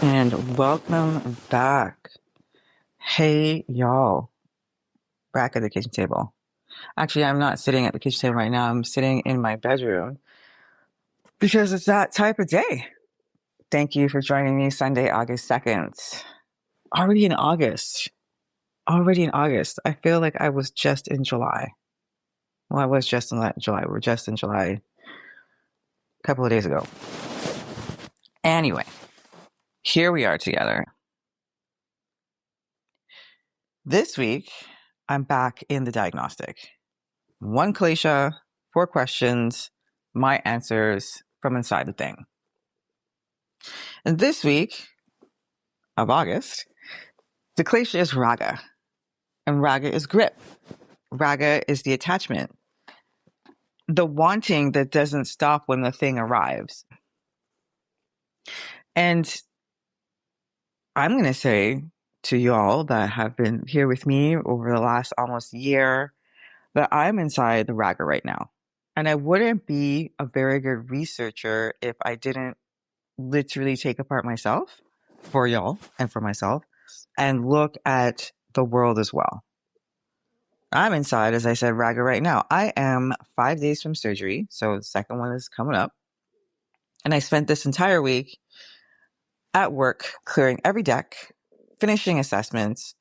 And welcome back. Hey, y'all, back at the kitchen table. Actually, I'm not sitting at the kitchen table right now. I'm sitting in my bedroom because it's that type of day. Thank you for joining me Sunday, August 2nd. Already in August. Already in August. I feel like I was just in July. Well, I was just in July. We're just in July a couple of days ago. Anyway, here we are together. This week, I'm back in the diagnostic. One Klesha, 4 questions, my answers from inside the thing. And this week of August, the Klesha is raga, and raga is grip. Raga is the attachment, the wanting that doesn't stop when the thing arrives. And I'm going to say to y'all that have been here with me over the last almost year that I'm inside the raga right now. And I wouldn't be a very good researcher if I didn't literally take apart myself for y'all and for myself and look at the world as well. I'm inside, as I said, raga right now. I am 5 days from surgery, so the second one is coming up. And I spent this entire week at work clearing every deck, finishing assessments,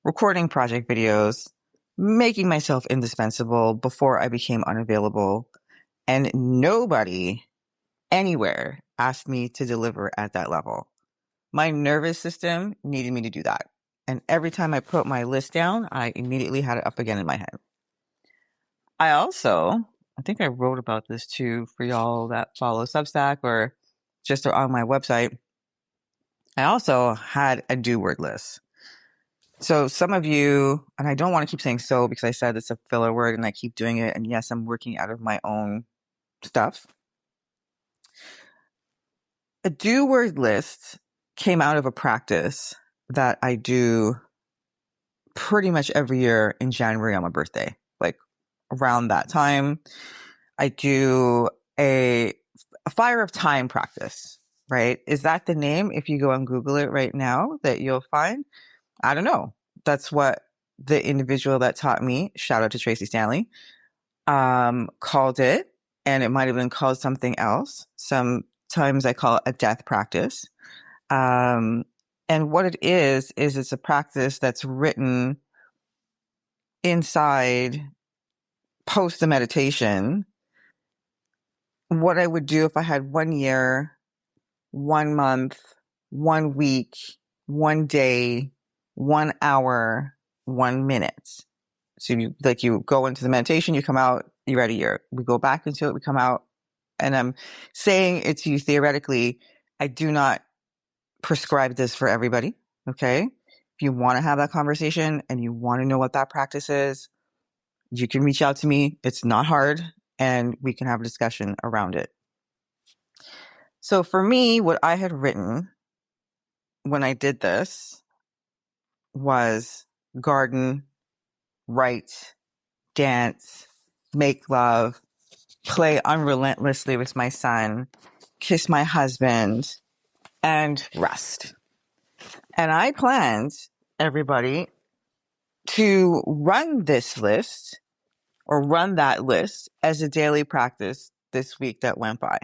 recording project videos, making myself indispensable before I became unavailable. And nobody anywhere asked me to deliver at that level. My nervous system needed me to do that. And every time I put my list down, I immediately had it up again in my head. I think I wrote about this too for y'all that follow Substack or just are on my website. I also had a do word list. So some of you, and I don't want to keep saying so because I said it's a filler word and I keep doing it. And yes, I'm working out of my own stuff. A do word list came out of a practice that I do pretty much every year in January on my birthday. Like around that time, I do a fire of time practice, right? Is that the name? If you go and Google it right now, that you'll find? I don't know. That's what the individual that taught me, shout out to Tracy Stanley, called it. And it might have been called something else. Sometimes I call it a death practice. And what it is it's a practice that's written inside post the meditation. What I would do if I had 1 year, 1 month, 1 week, 1 day, 1 hour, 1 minute. So you go into the meditation, you come out, you're at a year. We go back into it, we come out. And I'm saying it to you theoretically. I do not prescribe this for everybody. Okay. If you want to have that conversation and you want to know what that practice is, you can reach out to me. It's not hard and we can have a discussion around it. So for me, what I had written when I did this was garden, write, dance, make love, play unrelentlessly with my son, kiss my husband, and rest. And I planned, everybody, to run this list or run that list as a daily practice this week that went by.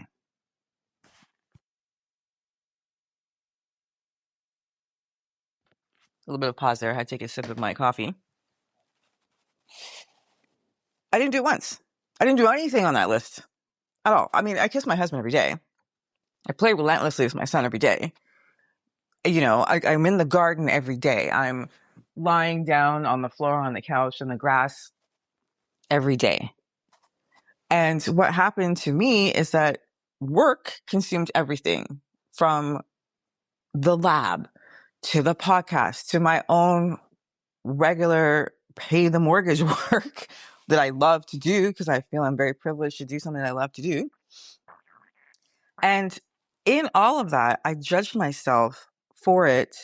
A little bit of pause there. I had to take a sip of my coffee. I didn't do it once. I didn't do anything on that list at all. I mean, I kiss my husband every day. I play relentlessly with my son every day. You know, I'm in the garden every day. I'm lying down on the floor, on the couch, in the grass every day. And what happened to me is that work consumed everything from the lab to the podcast to my own regular pay the mortgage work that I love to do because I feel I'm very privileged to do something I love to do. And in all of that, I judged myself for it.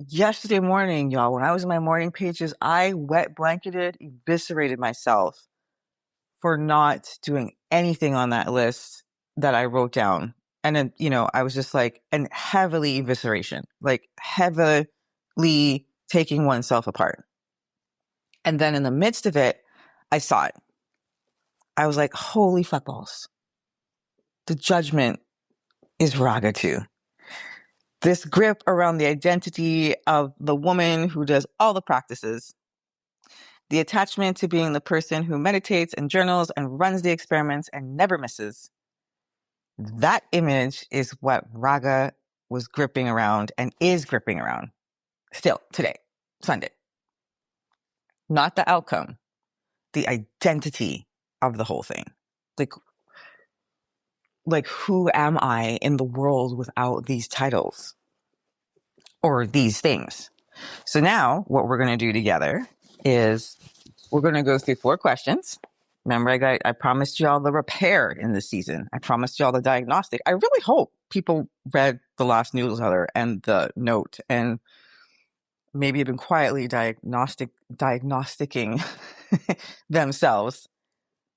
Yesterday morning, y'all, when I was in my morning pages, I wet blanketed, eviscerated myself for not doing anything on that list that I wrote down And then, I was just like, and heavily evisceration, like heavily taking oneself apart. And then in the midst of it, I saw it. I was like, holy fuckballs. The judgment is raga too. This grip around the identity of the woman who does all the practices, the attachment to being the person who meditates and journals and runs the experiments and never misses. That image is what raga was gripping around and is gripping around still today, Sunday. Not the outcome, the identity of the whole thing. Like who am I in the world without these titles or these things? So now what we're going to do together is we're going to go through 4 questions. Remember, I promised y'all the repair in this season. I promised y'all the diagnostic. I really hope people read the last newsletter and the note and maybe have been quietly diagnosticing themselves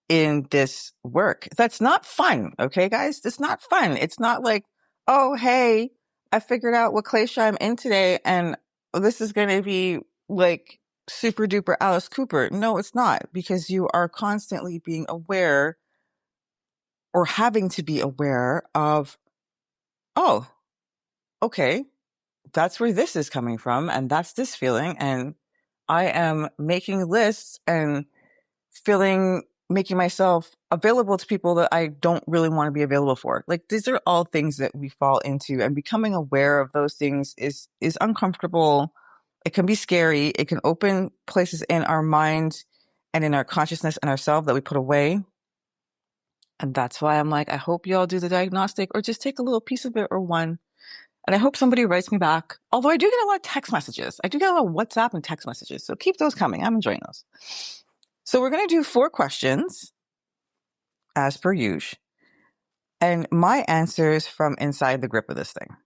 in this work. That's not fun. Okay, guys, it's not fun. It's not like, oh, hey, I figured out what Klesha I'm in today and this is going to be like super duper Alice Cooper. No, it's not, because you are constantly being aware or having to be aware of, oh, okay, that's where this is coming from. And that's this feeling. And I am making lists and making myself available to people that I don't really want to be available for. Like, these are all things that we fall into, and becoming aware of those things is uncomfortable. It can be scary. It can open places in our mind and in our consciousness and ourselves that we put away. And that's why I'm like, I hope you all do the diagnostic or just take a little piece of it or one. And I hope somebody writes me back. Although I do get a lot of text messages. I do get a lot of WhatsApp and text messages. So keep those coming. I'm enjoying those. So we're going to do 4 questions as per usual. And my answers from inside the grip of this thing.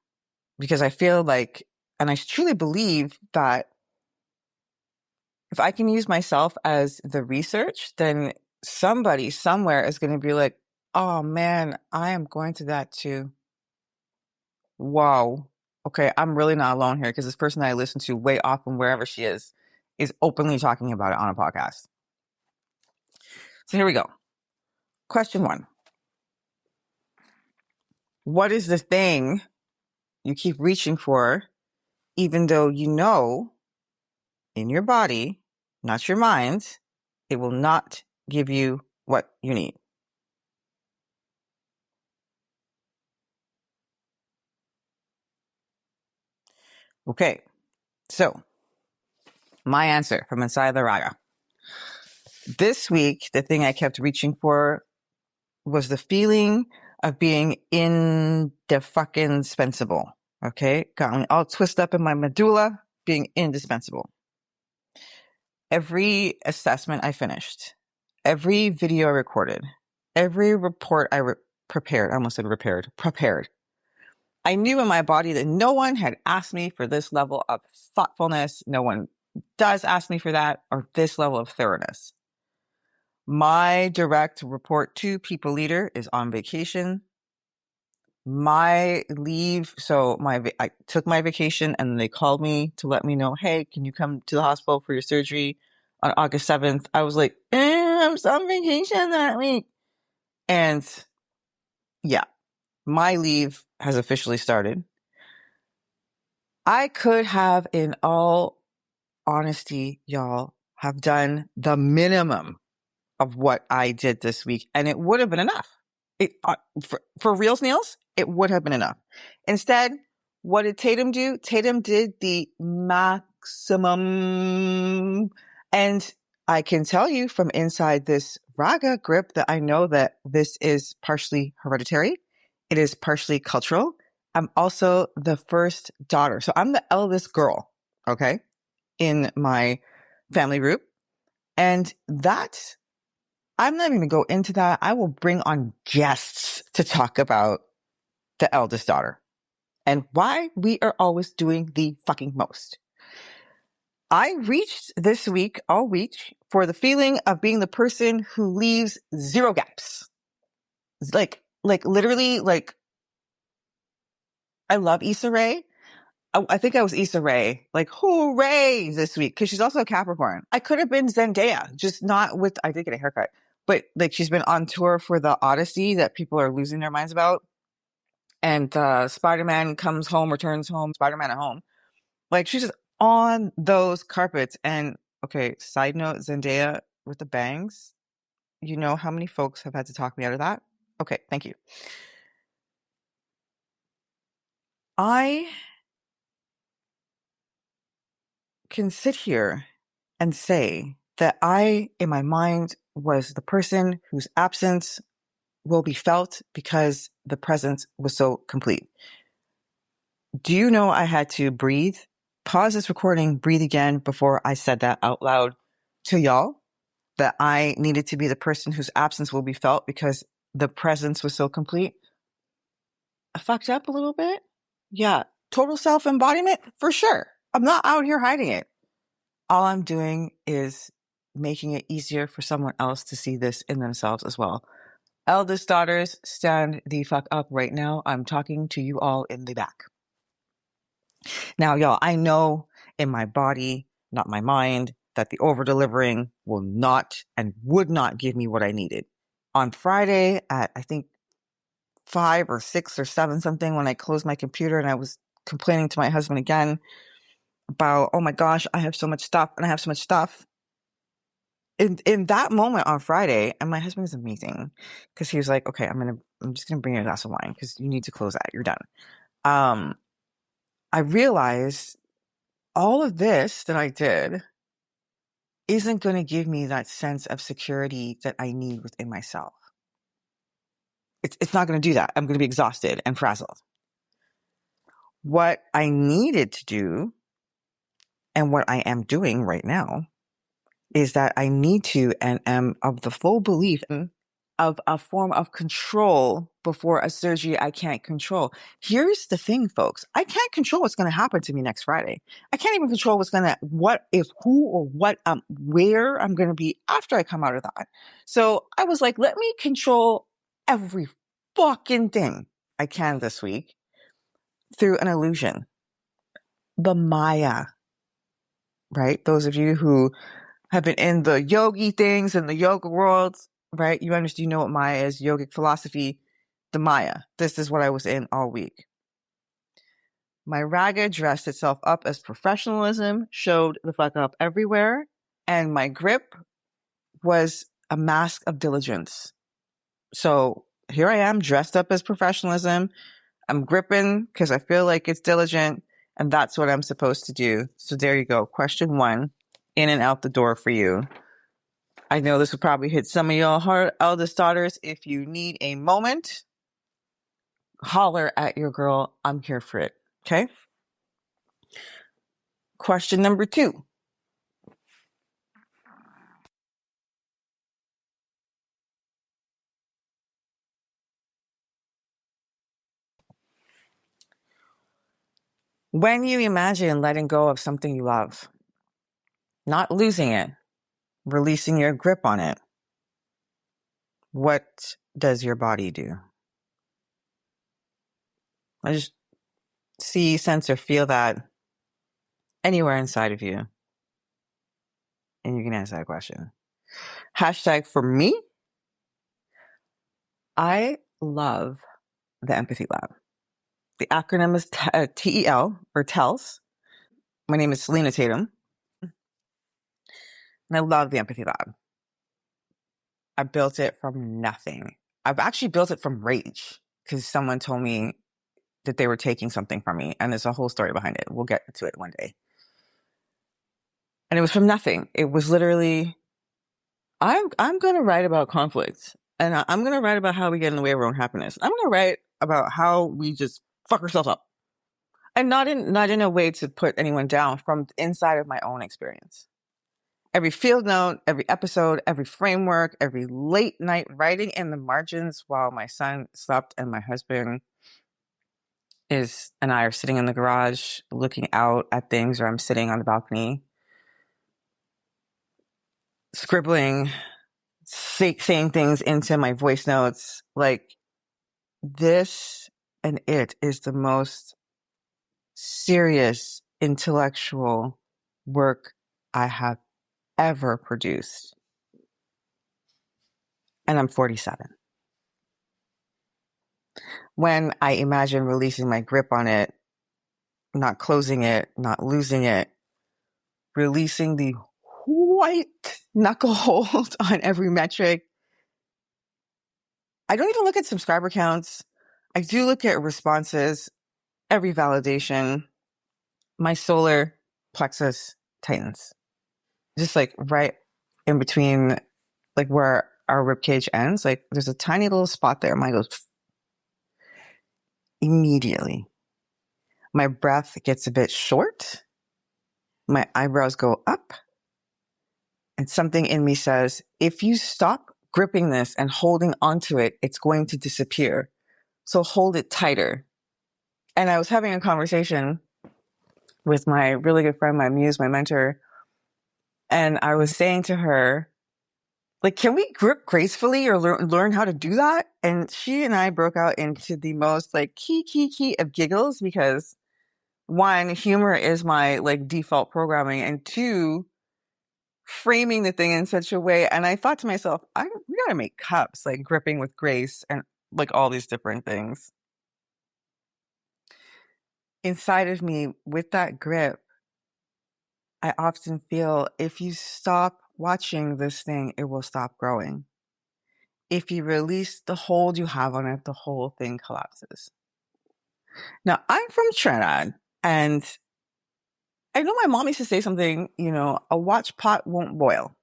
Because I feel like, and I truly believe that if I can use myself as the research, then somebody somewhere is going to be like, oh man, I am going to that too. Wow. Okay, I'm really not alone here, because this person that I listen to way off from wherever she is openly talking about it on a podcast. So here we go. Question 1. What is the thing you keep reaching for, even though you know in your body, not your mind, it will not give you what you need? Okay, so my answer from inside the raga. This week, the thing I kept reaching for was the feeling of being indispensable. Okay, got me all twisted up in my medulla, being indispensable. Every assessment I finished, every video I recorded, every report I prepared, I almost said repaired, prepared. I knew in my body that no one had asked me for this level of thoughtfulness. No one does ask me for that, or this level of thoroughness. My direct report to people leader is on vacation. My leave, so I took my vacation and they called me to let me know, hey, can you come to the hospital for your surgery on August 7th? I was like, I'm on vacation that week. And yeah, my leave has officially started. I could have, in all honesty, y'all, have done the minimum of what I did this week, and it would have been enough. For real, Snails, it would have been enough. Instead, what did Tatum do? Tatum did the maximum. And I can tell you from inside this raga grip that I know that this is partially hereditary. It is partially cultural. I'm also the first daughter. So I'm the eldest girl, okay, in my family group. And that, I'm not even going to go into that. I will bring on guests to talk about the eldest daughter and why we are always doing the fucking most. I reached this week, all week, for the feeling of being the person who leaves 0 gaps. Like literally, like I love Issa Rae. I think I was Issa Rae, like, hooray this week, because she's also a Capricorn. I could have been Zendaya, just not with, I did get a haircut, but like she's been on tour for the Odyssey that people are losing their minds about. And Spider-Man comes home, returns home, Spider-Man at home. Like she's just on those carpets. And okay, side note, Zendaya with the bangs, you know how many folks have had to talk me out of that? Okay, thank you. I can sit here and say that I, in my mind, was the person whose absence will be felt because the presence was so complete. Do you know I had to breathe, pause this recording, breathe again before I said that out loud to y'all? That I needed to be the person whose absence will be felt because the presence was so complete? I fucked up a little bit. Yeah. Total self-embodiment? For sure. I'm not out here hiding it. All I'm doing is making it easier for someone else to see this in themselves as well. Eldest daughters, stand the fuck up right now. I'm talking to you all in the back. Now, y'all, I know in my body, not my mind, that the over-delivering will not and would not give me what I needed. On Friday at, I think, 5 or 6 or 7 something, when I closed my computer and I was complaining to my husband again about, oh my gosh, I have so much stuff and I have so much stuff. In that moment on Friday, and my husband is amazing because he was like, okay, I'm just gonna bring you a glass of wine because you need to close that. You're done. I realized all of this that I did isn't going to give me that sense of security that I need within myself. It's not going to do that. I'm going to be exhausted and frazzled. What I needed to do, and what I am doing right now, is that I need to and am of the full belief of a form of control before a surgery I can't control. Here's the thing, folks. I can't control what's going to happen to me next Friday. I can't even control what, if, who, or what, where I'm going to be after I come out of that. So I was like, let me control every fucking thing I can this week through an illusion. The Maya, right? Those of you who have been in the yogi things and the yoga worlds, right? You understand, you know what Maya is, yogic philosophy, the Maya. This is what I was in all week. My raga dressed itself up as professionalism, showed the fuck up everywhere, and my grip was a mask of diligence. So here I am dressed up as professionalism. I'm gripping because I feel like it's diligent, and that's what I'm supposed to do. So there you go. Question 1, in and out the door for you. I know this would probably hit some of y'all eldest daughters. If you need a moment, holler at your girl. I'm here for it. Okay? Question number 2. When you imagine letting go of something you love, not losing it, releasing your grip on it, what does your body do? I just see, sense, or feel that anywhere inside of you. And you can answer that question. Hashtag for me, I love the Empathy Lab. The acronym is TEL, or TELS. My name is Selena Tatum, and I love the Empathy Lab. I built it from nothing. I've actually built it from rage because someone told me that they were taking something from me, and there's a whole story behind it. We'll get to it one day. And it was from nothing. It was literally, I'm going to write about conflict, and I'm going to write about how we get in the way of our own happiness. I'm going to write about how we just fuck ourselves up, and not in a way to put anyone down, from inside of my own experience. Every field note, every episode, every framework, every late night writing in the margins while my son slept and my husband and I are sitting in the garage looking out at things, or I'm sitting on the balcony scribbling, saying things into my voice notes. Like, this and it is the most serious intellectual work I have ever produced. And I'm 47. When I imagine releasing my grip on it, not closing it, not losing it, releasing the white knuckle hold on every metric. I don't even look at subscriber counts. I do look at responses, every validation. My solar plexus tightens, just like right in between, like where our rib cage ends. Like there's a tiny little spot there. Mine goes immediately. My breath gets a bit short. My eyebrows go up. And something in me says, if you stop gripping this and holding onto it, it's going to disappear. So hold it tighter. And I was having a conversation with my really good friend, my muse, my mentor. And I was saying to her, like, can we grip gracefully or learn how to do that? And she and I broke out into the most like key of giggles because one, humor is my like default programming, and two, framing the thing in such a way. And I thought to myself, we gotta make cups, like gripping with grace and like all these different things. Inside of me, with that grip, I often feel if you stop watching this thing, it will stop growing. If you release the hold you have on it, the whole thing collapses. Now, I'm from Trinidad, and I know my mom used to say something, a watch pot won't boil.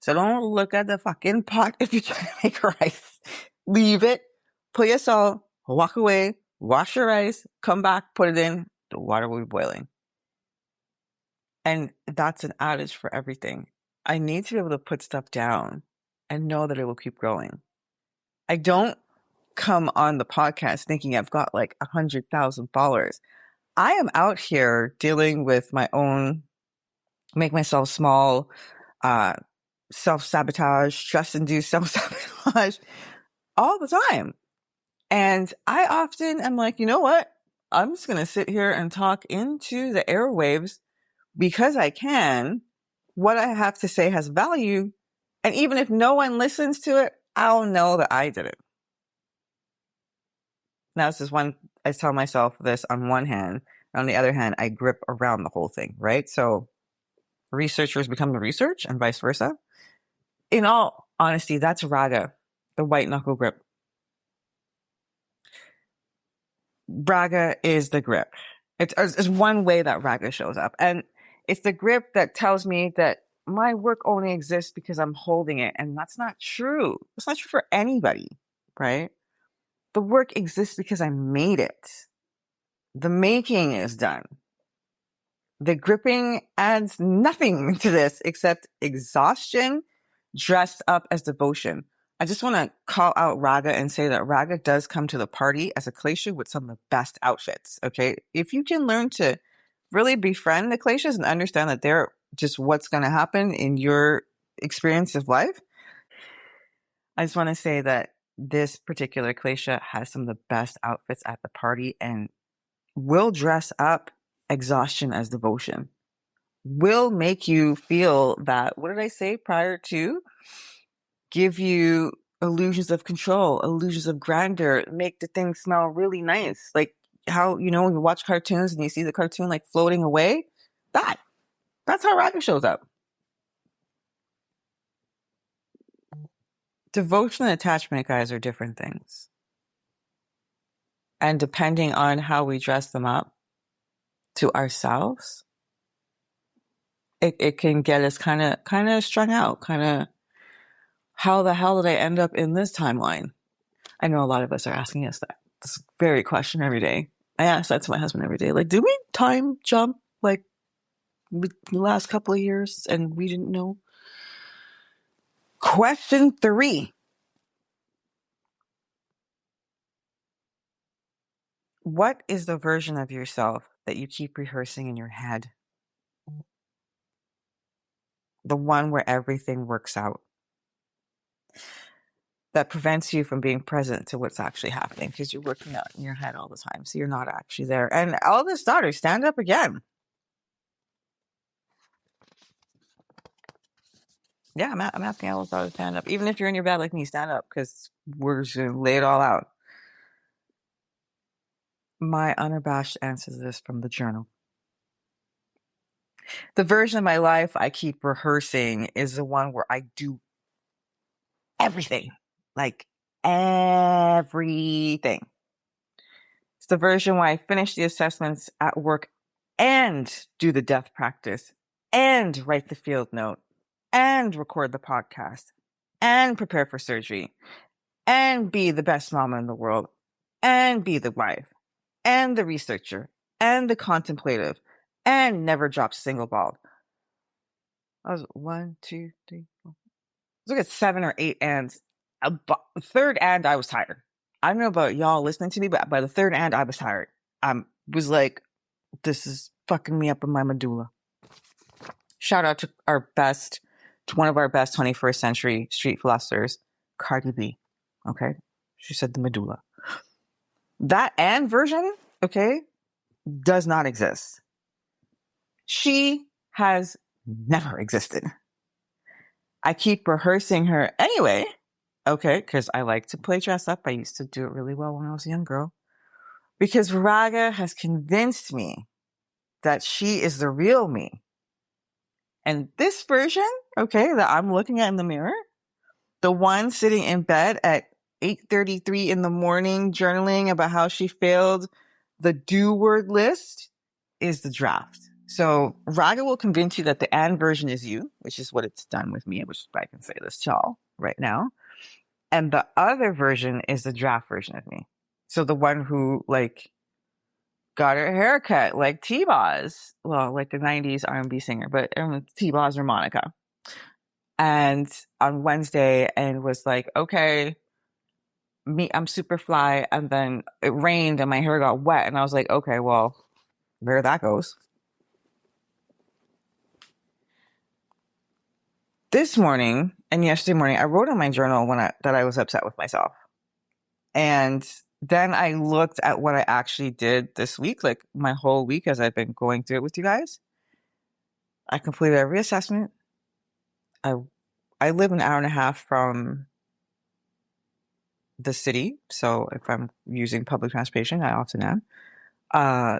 So don't look at the fucking pot if you're trying to make rice. Leave it, put your salt, walk away, wash your rice, come back, put it in, the water will be boiling. And that's an adage for everything. I need to be able to put stuff down and know that it will keep growing. I don't come on the podcast thinking I've got like 100,000 followers. I am out here dealing with my own, make myself small, self-sabotage, stress-induced self-sabotage all the time. And I often am like, you know what? I'm just going to sit here and talk into the airwaves because I can. What I have to say has value. And even if no one listens to it, I'll know that I did it. Now, this is one, I tell myself this on one hand. On the other hand, I grip around the whole thing, right? So researchers become the research and vice versa. In all honesty, that's raga, the white knuckle grip. Raga is the grip. It's one way that raga shows up. And it's the grip that tells me that my work only exists because I'm holding it. And that's not true. It's not true for anybody, right? The work exists because I made it. The making is done. The gripping adds nothing to this except exhaustion dressed up as devotion. I just want to call out Raga and say that Raga does come to the party as a Klesha with some of the best outfits. Okay. If you can learn to really befriend the Kleshas and understand that they're just what's going to happen in your experience of life, I just want to say that this particular Klesha has some of the best outfits at the party and will dress up exhaustion as devotion. Will make you feel that, what did I say prior to? Give you illusions of control, illusions of grandeur, make the thing smell really nice. Like how, when you watch cartoons and you see the cartoon like floating away, that's how Raga shows up. Devotion and attachment, guys, are different things. And depending on how we dress them up to ourselves, it can get us kind of strung out, kind of, how the hell did I end up in this timeline? I know a lot of us are asking us this very question every day. I ask that to my husband every day. Like, did we time jump like the last couple of years and we didn't know? Question 3. What is the version of yourself that you keep rehearsing in your head? The one where everything works out. that prevents you from being present to what's actually happening because you're working out in your head all the time. So you're not actually there. And eldest daughter, stand up again. Yeah, I'm asking eldest daughter to stand up. Even if you're in your bed like me, stand up because we're just going to lay it all out. My unabashed answer to this from the journal. The version of my life I keep rehearsing is the one where I do everything. Like everything. It's the version where I finish the assessments at work and do the death practice and write the field note and record the podcast and prepare for surgery and be the best mama in the world and be the wife and the researcher and the contemplative and never drop a single ball. I was 1, 2, 3, 4. Look at 7 or 8 ands. Third and I was tired. I don't know about y'all listening to me, but by the third and I was tired. I was like, this is fucking me up in my medulla. Shout out to one of our best 21st century street philosophers, Cardi B. Okay. She said the medulla. That and version, okay, does not exist. She has never existed. I keep rehearsing her anyway, okay, because I like to play dress up. I used to do it really well when I was a young girl. Because Raga has convinced me that she is the real me. And this version, okay, that I'm looking at in the mirror, the one sitting in bed at 8:33 in the morning journaling about how she failed the do word list is the draft. So Raga will convince you that the and version is you, which is what it's done with me, which I can say this to y'all right now. And the other version is the draft version of me. So the one who like got her haircut like T-Boz, well, like the 90s R&B singer, but T-Boz or Monica. And on Wednesday and was like, okay, I'm super fly. And then it rained and my hair got wet. And I was like, okay, well, there that goes. This morning and yesterday morning, I wrote in my journal that I was upset with myself. And then I looked at what I actually did this week, like my whole week as I've been going through it with you guys. I completed every assessment. I live an hour and a half from the city. So if I'm using public transportation, I often am.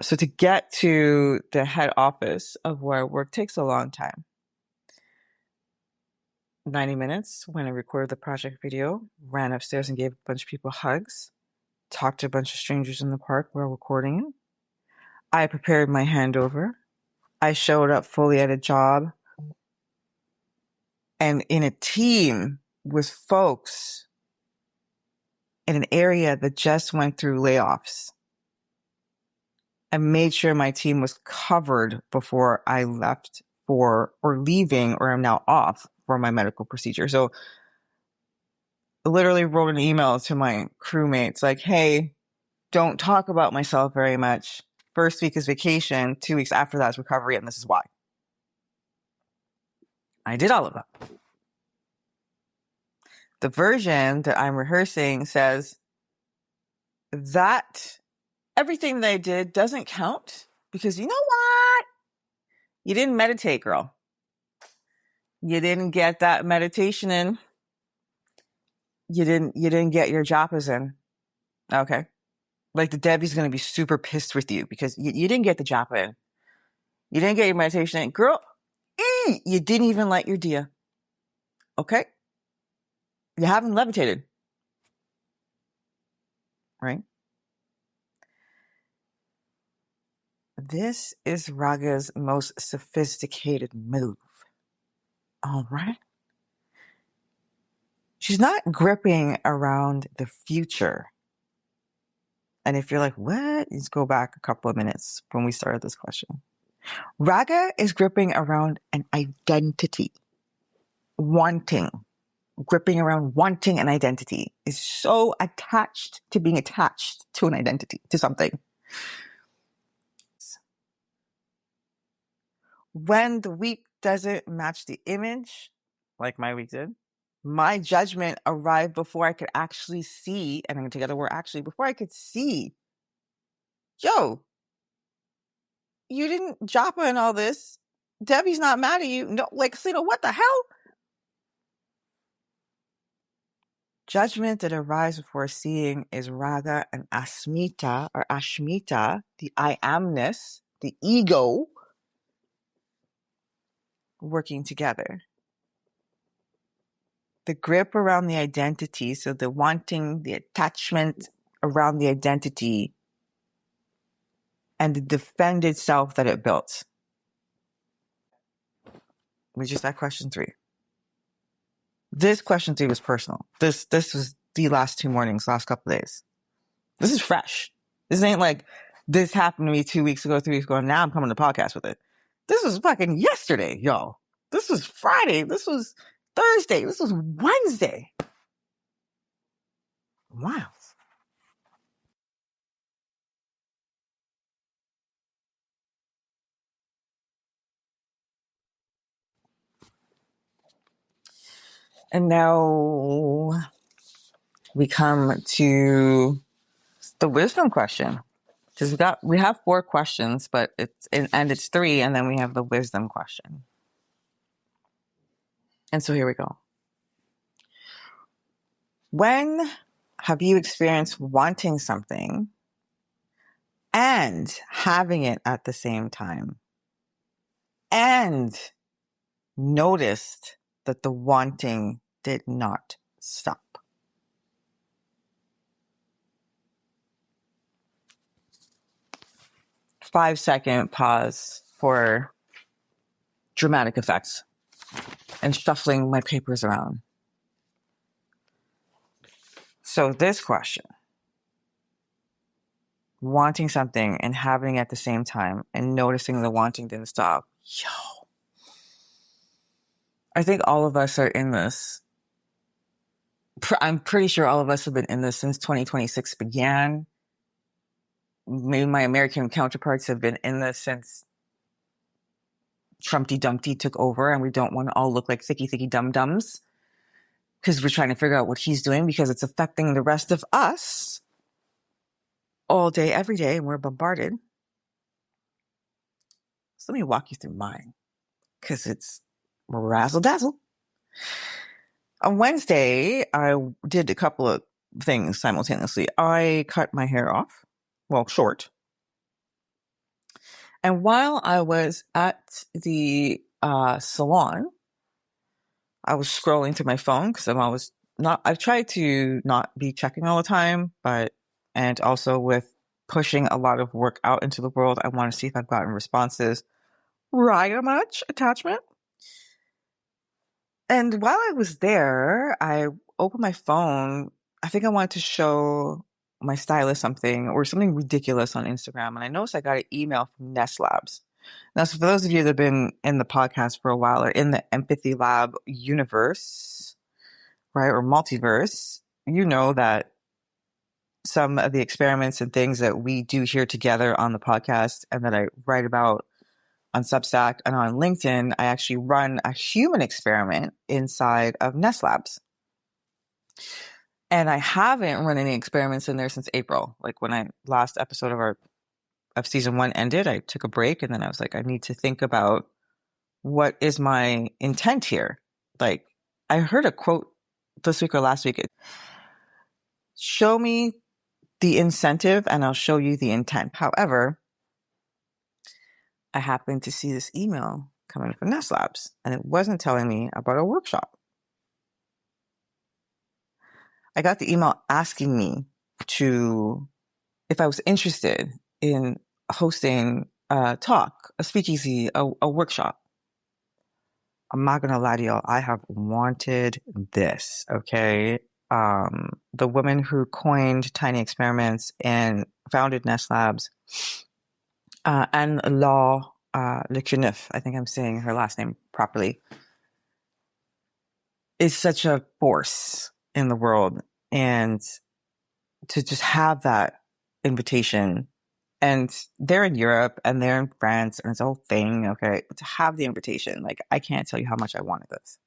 So to get to the head office of where I work takes a long time. 90 minutes when I recorded the project video, ran upstairs and gave a bunch of people hugs, talked to a bunch of strangers in the park while recording it. I prepared my handover. I showed up fully at a job and in a team with folks in an area that just went through layoffs. I made sure my team was covered before I left or leaving, or I'm now off for my medical procedure. So I literally wrote an email to my crewmates like, hey, don't talk about myself very much. First week is vacation. 2 weeks after that is recovery, and this is why. I did all of that. The version that I'm rehearsing says that everything that I did doesn't count because you know what? You didn't meditate, girl. You didn't get that meditation in. You didn't get your japas in. Okay. Like the Debbie's going to be super pissed with you because you didn't get the japa in. You didn't get your meditation in. Girl, you didn't even light your dia. Okay. You haven't levitated. Right? This is Raga's most sophisticated move. All right. She's not gripping around the future. And if you're like, what? Let's go back a couple of minutes when we started this question. Raga is gripping around an identity. Gripping around wanting an identity is so attached to being attached to an identity, to something. When the week doesn't match the image, like my week did, My judgment arrived before I could actually see, and I'm going to take out the word actually, before I could see, yo, you didn't Joppa and all this. Debbie's not mad at you. No, like, Selena, what the hell? Judgment that arrives before seeing is rather an asmita or ashmita, the I amness, the ego working together. The grip around the identity, so the wanting, the attachment around the identity, and the defended self that it built. We just had question 3. This question 3 was personal. This was the last 2 mornings, last couple of days. This is fresh. This ain't like this happened to me 2 weeks ago, 3 weeks ago, and now I'm coming to podcast with it. This was fucking yesterday, y'all. This was Friday. This was Thursday. This was Wednesday. Wow. And now we come to the wisdom question. Because we have 4 questions, but it's 3, and then we have the wisdom question. And so here we go. When have you experienced wanting something and having it at the same time, and noticed that the wanting did not stop? Five-second pause for dramatic effects and shuffling my papers around. So this question, wanting something and having it at the same time and noticing the wanting didn't stop. Yo, I think all of us are in this. I'm pretty sure all of us have been in this since 2026 began. Maybe my American counterparts have been in this since Trumpty Dumpty took over, and we don't want to all look like thicky dum-dums because we're trying to figure out what he's doing because it's affecting the rest of us all day, every day, and we're bombarded. So let me walk you through mine because it's razzle-dazzle. On Wednesday, I did a couple of things simultaneously. I cut my hair off, well, short. And while I was at the salon, I was scrolling through my phone because I've tried to not be checking all the time, and also with pushing a lot of work out into the world, I want to see if I've gotten responses. Right much attachment. And while I was there, I opened my phone. I think I wanted to show my stylist something ridiculous on Instagram. And I noticed I got an email from Nest Labs. Now, so for those of you that have been in the podcast for a while or in the Empathy Lab universe, right, or multiverse, you know that some of the experiments and things that we do here together on the podcast and that I write about on Substack and on LinkedIn, I actually run a human experiment inside of Nest Labs. And I haven't run any experiments in there since April. Like when last episode of season 1 ended, I took a break and then I was like, I need to think about what is my intent here. Like I heard a quote this week or last week. Show me the incentive and I'll show you the intent. However, I happened to see this email coming from Nest Labs, and it wasn't telling me about a workshop. I got the email asking me if I was interested in hosting a talk, a speakeasy, a workshop. I'm not going to lie to y'all. I have wanted this, okay? The woman who coined Tiny Experiments and founded Nest Labs, Anne Law Le Cuneuf, I think I'm saying her last name properly, is such a force in the world. And to just have that invitation, and they're in Europe and they're in France and it's a whole thing, okay? But to have the invitation, like I can't tell you how much I wanted this.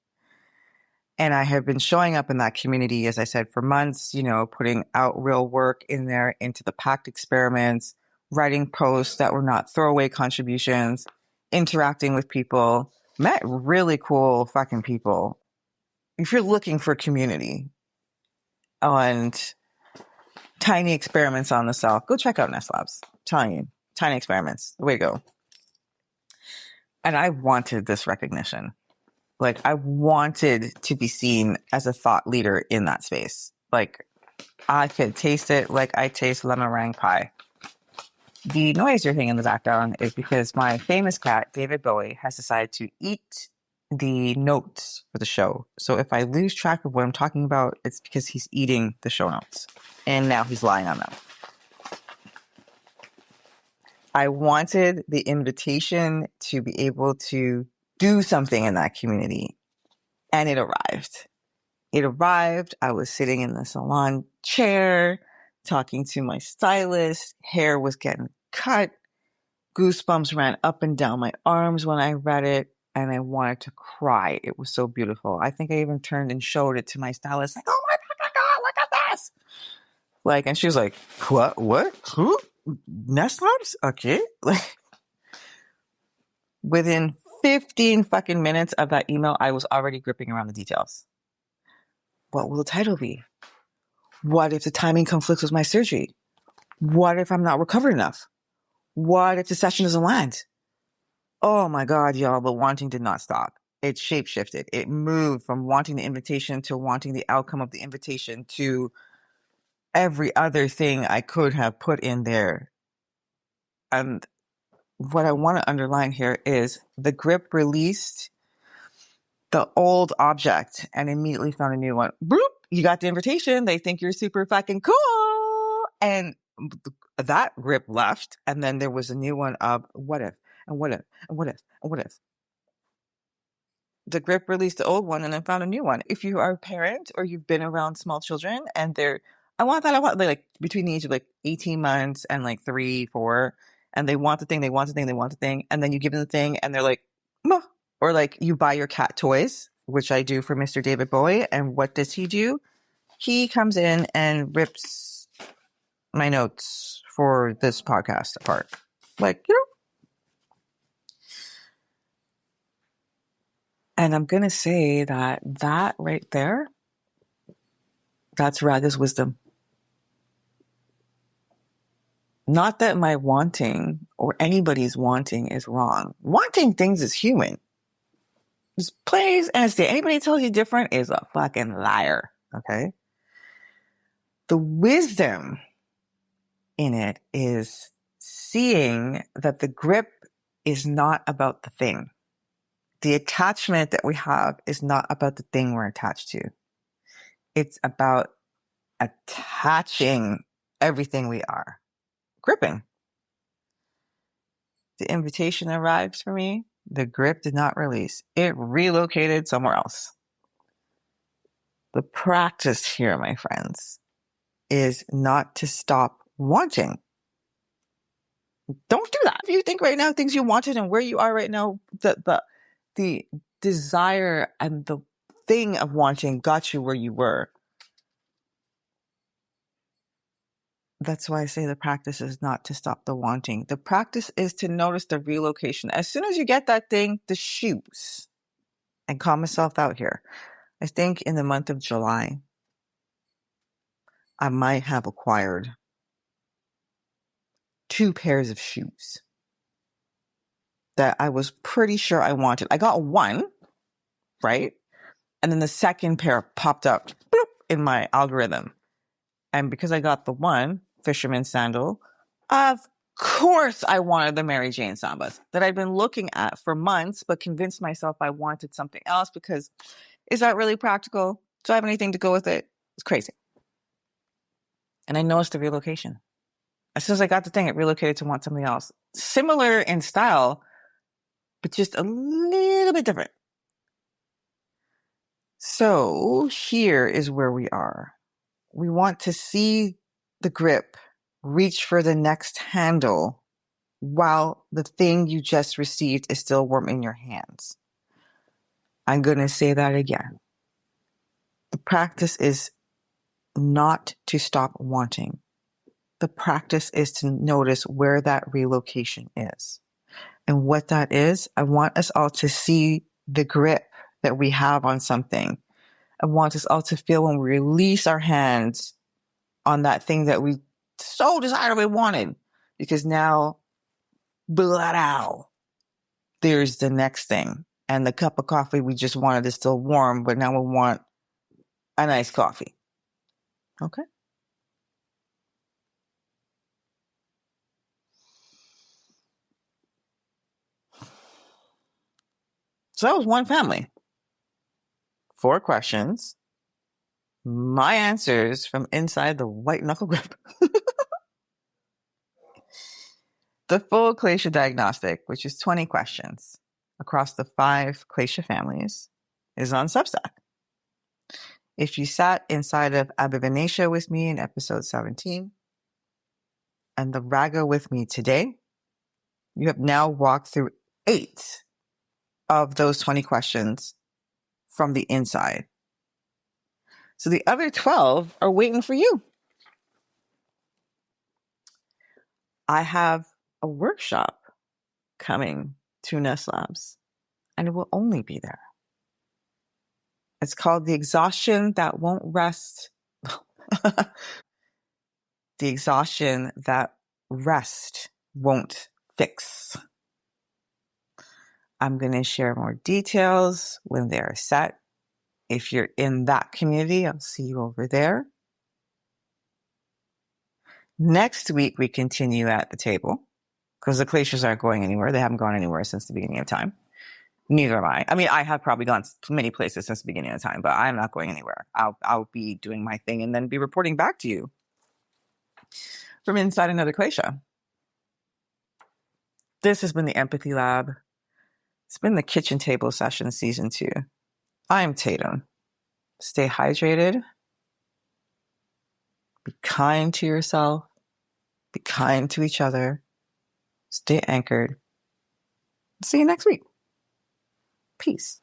And I have been showing up in that community, as I said, for months, putting out real work in there into the packed experiments, writing posts that were not throwaway contributions, interacting with people, met really cool fucking people. If you're looking for community and tiny experiments on the self, go check out Nest Labs. I'm telling you, tiny experiments, the way to go. And I wanted this recognition. Like, I wanted to be seen as a thought leader in that space. Like, I could taste it like I taste lemon meringue pie. The noise you're hearing in the background is because my famous cat, David Bowie, has decided to eat the notes for the show. So if I lose track of what I'm talking about, it's because he's eating the show notes. And now he's lying on them. I wanted the invitation to be able to do something in that community. And it arrived. I was sitting in the salon chair, talking to my stylist. Hair was getting cut. Goosebumps ran up and down my arms when I read it, and I wanted to cry. It was so beautiful. I think I even turned and showed it to my stylist, like, "Oh my fucking God, look at this!" Like, and she was like, "What? Who? Nest Labs? Okay." Like, within 15 fucking minutes of that email, I was already gripping around the details. What will the title be? What if the timing conflicts with my surgery? What if I'm not recovered enough? What if the session doesn't land? Oh my God, y'all, the wanting did not stop. It shapeshifted. It moved from wanting the invitation to wanting the outcome of the invitation to every other thing I could have put in there. And what I want to underline here is the grip released the old object and immediately found a new one. Boop! You got the invitation. They think you're super fucking cool. And that grip left. And then there was a new one of what if, and what if, and what if, and what if. The grip released the old one and then found a new one. If you are a parent or you've been around small children and I want that, they're like between the age of like 18 months and like 3, 4, and they want the thing, and then you give them the thing and they're like, "Meh." Or like you buy your cat toys, which I do for Mr. David Bowie. And what does he do? He comes in and rips my notes for this podcast apart. Like, And I'm going to say that right there, that's Raga's wisdom. Not that my wanting or anybody's wanting is wrong. Wanting things is human. Just please understand. Anybody tells you different is a fucking liar. Okay? The wisdom in it is seeing that the grip is not about the thing. The attachment that we have is not about the thing we're attached to. It's about attaching everything we are. Gripping. The invitation arrived for me. The grip did not release. It relocated somewhere else. The practice here, my friends, is not to stop wanting. Don't do that. If you think right now things you wanted and where you are right now, the desire and the thing of wanting got you where you were. That's why I say the practice is not to stop the wanting. The practice is to notice the relocation. As soon as you get that thing, the shoes, and call myself out here. I think in the month of July, I might have acquired 2 pairs of shoes that I was pretty sure I wanted. I got one, right? And then the second pair popped up bloop, in my algorithm. And because I got the one, fisherman sandal, of course I wanted the Mary Jane Sambas that I'd been looking at for months, but convinced myself I wanted something else because is that really practical? Do I have anything to go with it? It's crazy. And I noticed the relocation. As soon as I got the thing, it relocated to want something else. Similar in style, but just a little bit different. So here is where we are. We want to see the grip reach for the next handle while the thing you just received is still warm in your hands. I'm going to say that again. practice is not to stop wanting. The practice is to notice where that relocation is. And what that is, I want us all to see the grip that we have on something. I want us all to feel when we release our hands on that thing that we so desired we wanted. Because now, blow, there's the next thing. And the cup of coffee we just wanted is still warm, but now we want a nice coffee. Okay? So that was one family. 4 questions. My answers from inside the white knuckle grip. The full Klesha diagnostic, which is 20 questions across the 5 Klesha families, is on Substack. If you sat inside of Abhivanesha with me in episode 17 and the Raga with me today, you have now walked through 8 of those 20 questions from the inside. So the other 12 are waiting for you. I have a workshop coming to Nest Labs, and it will only be there. It's called The Exhaustion That Won't Rest. The Exhaustion That Rest Won't Fix. I'm going to share more details when they're set. If you're in that community, I'll see you over there. Next week, we continue at the table because the Kleshas aren't going anywhere. They haven't gone anywhere since the beginning of time. Neither am I. I mean, I have probably gone to many places since the beginning of time, but I'm not going anywhere. I'll be doing my thing and then be reporting back to you from inside another Klesha. This has been the Empathy Lab. It's been the Kitchen Table Session Season 2. I'm Tatum. Stay hydrated. Be kind to yourself. Be kind to each other. Stay anchored. See you next week. Peace.